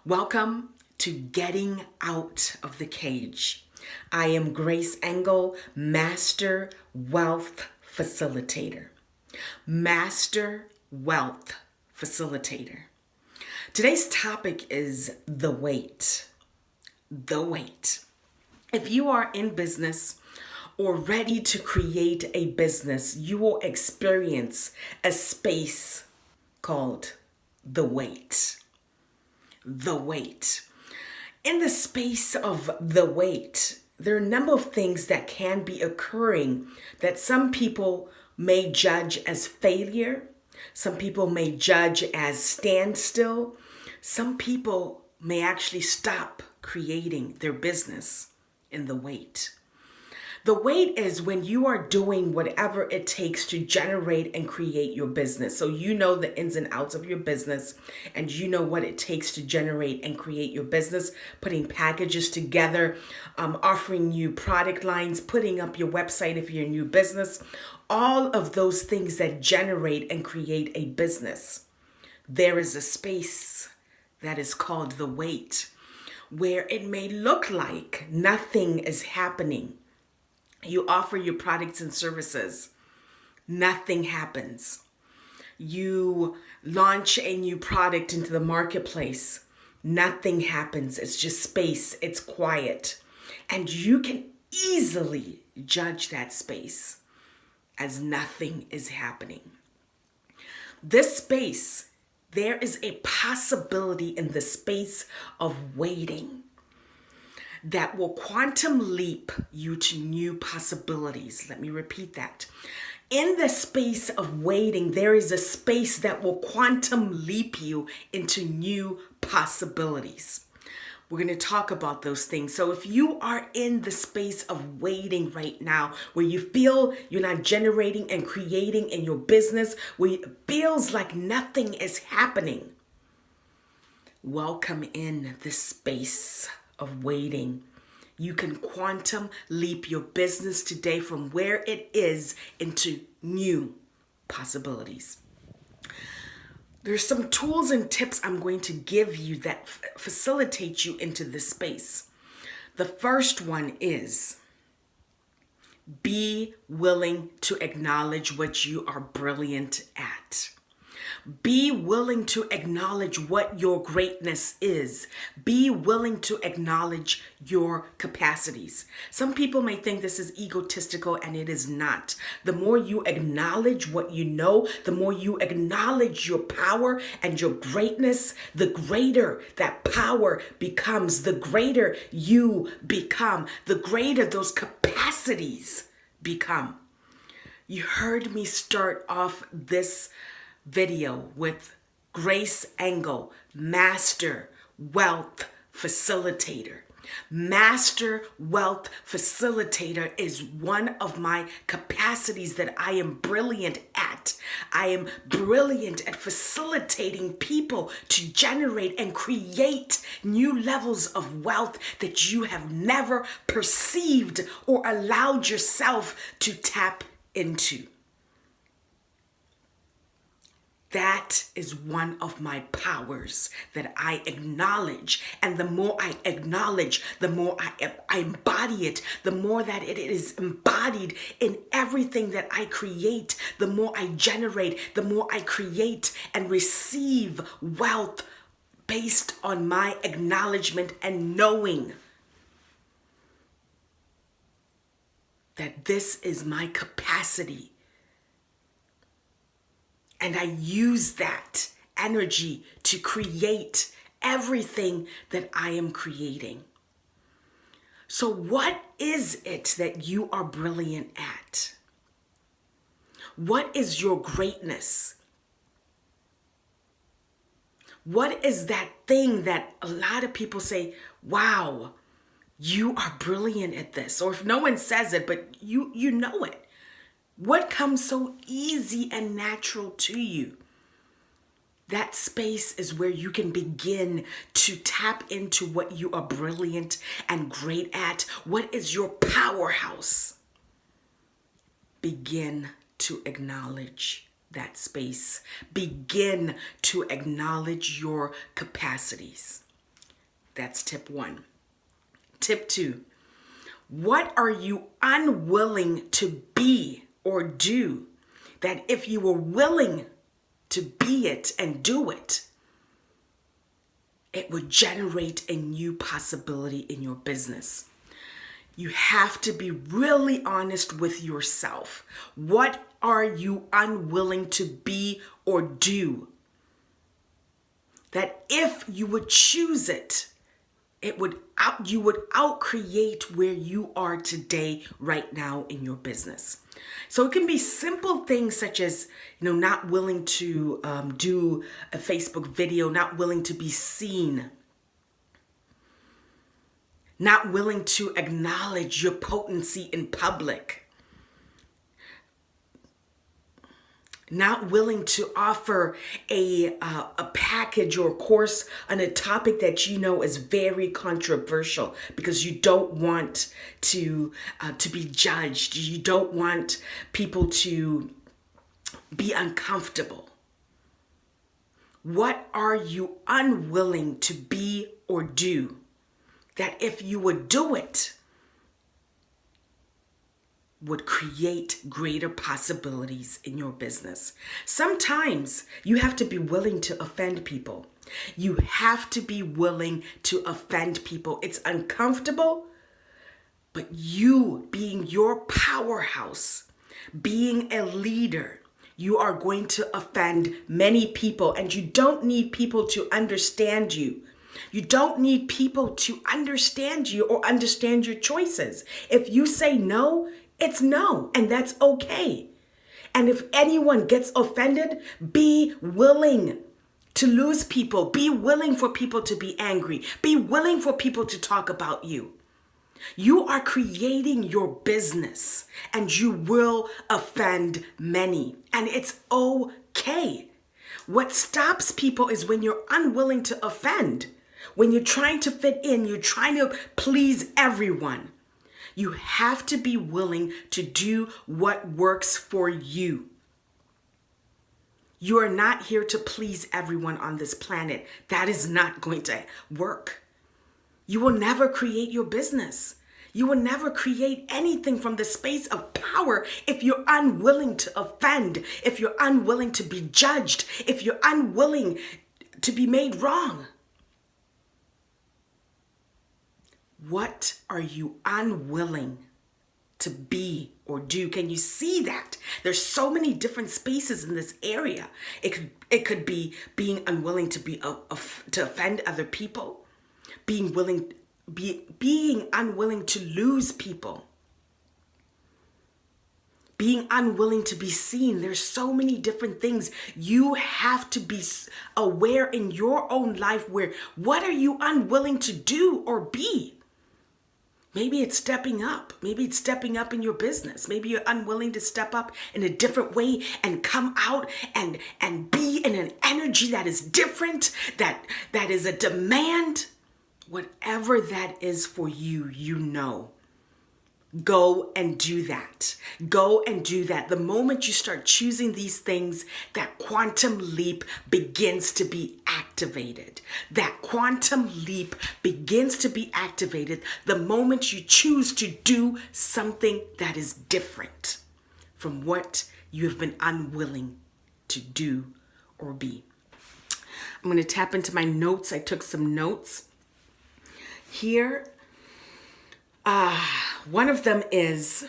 Welcome to Getting Out of the Cage. I am Grace Engel, Master Wealth Facilitator. Master Wealth Facilitator. Today's topic is the wait. The wait. If you are in business or ready to create a business, you will experience a space called the wait. The wait. In the space of the wait, there are a number of things that can be occurring that some people may judge as failure. Some people may judge as standstill. Some people may actually stop creating their business in the wait. The wait is when you are doing whatever it takes to generate and create your business. So you know the ins and outs of your business and you know what it takes to generate and create your business, putting packages together, offering you product lines, putting up your website if you're a new business, all of those things that generate and create a business. There is a space that is called the wait, where it may look like nothing is happening. You offer your products and services. Nothing happens. You launch a new product into the marketplace. Nothing happens. It's just space. It's quiet. And you can easily judge that space as nothing is happening. This space, there is a possibility in the space of waiting that will quantum leap you to new possibilities. Let me repeat that. In the space of waiting, there is a space that will quantum leap you into new possibilities. We're going to talk about those things. So if you are in the space of waiting right now, where you feel you're not generating and creating in your business, where it feels like nothing is happening, welcome in this space of waiting. You can quantum leap your business today from where it is into new possibilities. There's some tools and tips I'm going to give you that facilitate you into this space. The first one is be willing to acknowledge what you are brilliant at. Be willing to acknowledge what your greatness is. Be willing to acknowledge your capacities. Some people may think this is egotistical, and it is not. The more you acknowledge what you know, the more you acknowledge your power and your greatness, the greater that power becomes, the greater you become, the greater those capacities become. You heard me start off this video with Grace Engel, Master Wealth Facilitator. Master Wealth Facilitator is one of my capacities that I am brilliant at. I am brilliant at facilitating people to generate and create new levels of wealth that you have never perceived or allowed yourself to tap into. That is one of my powers that I acknowledge. And the more I acknowledge, the more I embody it, the more that it is embodied in everything that I create, the more I generate, the more I create and receive wealth based on my acknowledgement and knowing that this is my capacity. And I use that energy to create everything that I am creating. So what is it that you are brilliant at? What is your greatness? What is that thing that a lot of people say, wow, you are brilliant at this? Or if no one says it, but you know it. What comes so easy and natural to you? That space is where you can begin to tap into what you are brilliant and great at. What is your powerhouse? Begin to acknowledge that space. Begin to acknowledge your capacities. That's tip 1. Tip 2, what are you unwilling to be or do that if you were willing to be it and do it, it would generate a new possibility in your business? You have to be really honest with yourself. What are you unwilling to be or do that if you would choose it, you would outcreate where you are today, right now in your business? So it can be simple things such as, not willing to do a Facebook video, not willing to be seen, not willing to acknowledge your potency in public, not willing to offer a package or a course on a topic that you know is very controversial because you don't want to be judged. You don't want people to be uncomfortable. What are you unwilling to be or do that if you would do it, would create greater possibilities in your business? Sometimes you have to be willing to offend people. You have to be willing to offend people. It's uncomfortable, but you being your powerhouse, being a leader, you are going to offend many people, and you don't need people to understand you. You don't need people to understand you or understand your choices. If you say no, it's no, and that's okay. And if anyone gets offended, be willing to lose people. Be willing for people to be angry. Be willing for people to talk about you. You are creating your business, and you will offend many, and it's okay. What stops people is when you're unwilling to offend. When you're trying to fit in, you're trying to please everyone. You have to be willing to do what works for you. You are not here to please everyone on this planet. That is not going to work. You will never create your business. You will never create anything from the space of power if you're unwilling to offend, if you're unwilling to be judged, if you're unwilling to be made wrong. What are you unwilling to be or do? Can you see that? There's so many different spaces in this area. It could be being unwilling to to offend other people, being unwilling to lose people, being unwilling to be seen. There's so many different things. You have to be aware in your own life where what are you unwilling to do or be? Maybe it's stepping up. Maybe it's stepping up in your business. Maybe you're unwilling to step up in a different way and come out and be in an energy that is different, that is a demand. Whatever that is for you, you know. Go and do that. Go and do that. The moment you start choosing these things, that quantum leap begins to be activated. That quantum leap begins to be activated the moment you choose to do something that is different from what you have been unwilling to do or be. I'm going to tap into my notes. I took some notes here. One of them is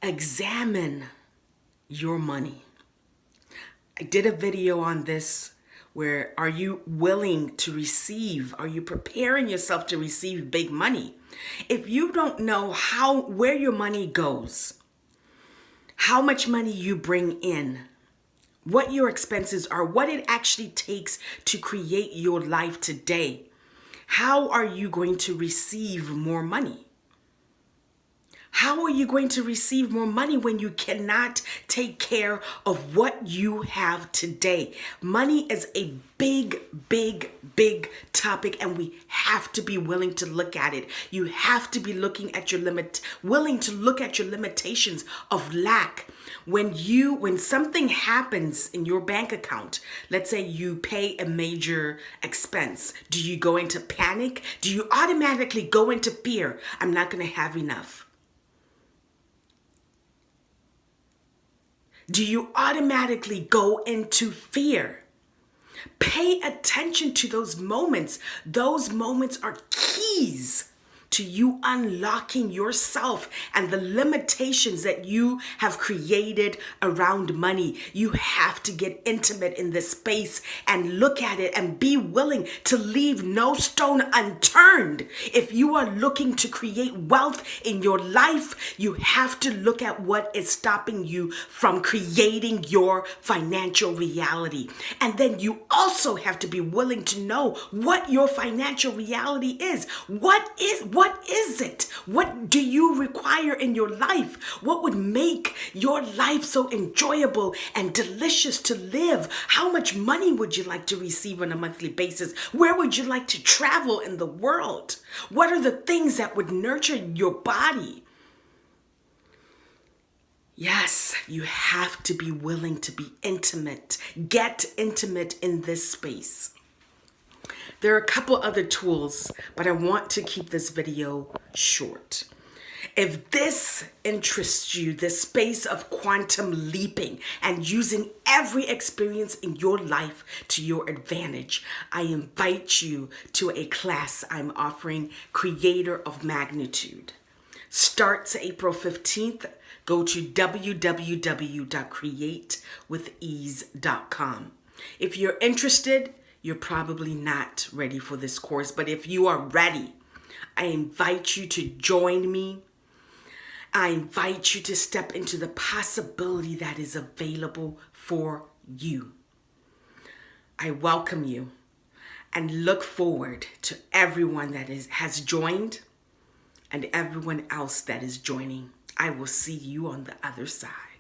examine your money. I did a video on this where are you willing to receive? Are you preparing yourself to receive big money? If you don't know where your money goes, how much money you bring in, what your expenses are, what it actually takes to create your life today, how are you going to receive more money? How are you going to receive more money when you cannot take care of what you have today? Money is a big, big, big topic, and we have to be willing to look at it. You have to be willing to look at your limitations of lack. When something happens in your bank account, let's say you pay a major expense, do you go into panic? Do you automatically go into fear? I'm not going to have enough. Do you automatically go into fear? Pay attention to those moments. Those moments are keys to you unlocking yourself and the limitations that you have created around money. You have to get intimate in this space and look at it and be willing to leave no stone unturned. If you are looking to create wealth in your life, you have to look at what is stopping you from creating your financial reality. And then you also have to be willing to know what your financial reality is. What is it? What do you require in your life? What would make your life so enjoyable and delicious to live? How much money would you like to receive on a monthly basis? Where would you like to travel in the world? What are the things that would nurture your body? Yes, you have to be willing to be intimate. Get intimate in this space. There are a couple other tools, but I want to keep this video short. If this interests you, the space of quantum leaping and using every experience in your life to your advantage, I invite you to a class I'm offering, Creator of Magnitude. Starts April 15th. Go to www.createwithease.com. If you're interested, you're probably not ready for this course, but if you are ready, I invite you to join me. I invite you to step into the possibility that is available for you. I welcome you and look forward to everyone that has joined and everyone else that is joining. I will see you on the other side.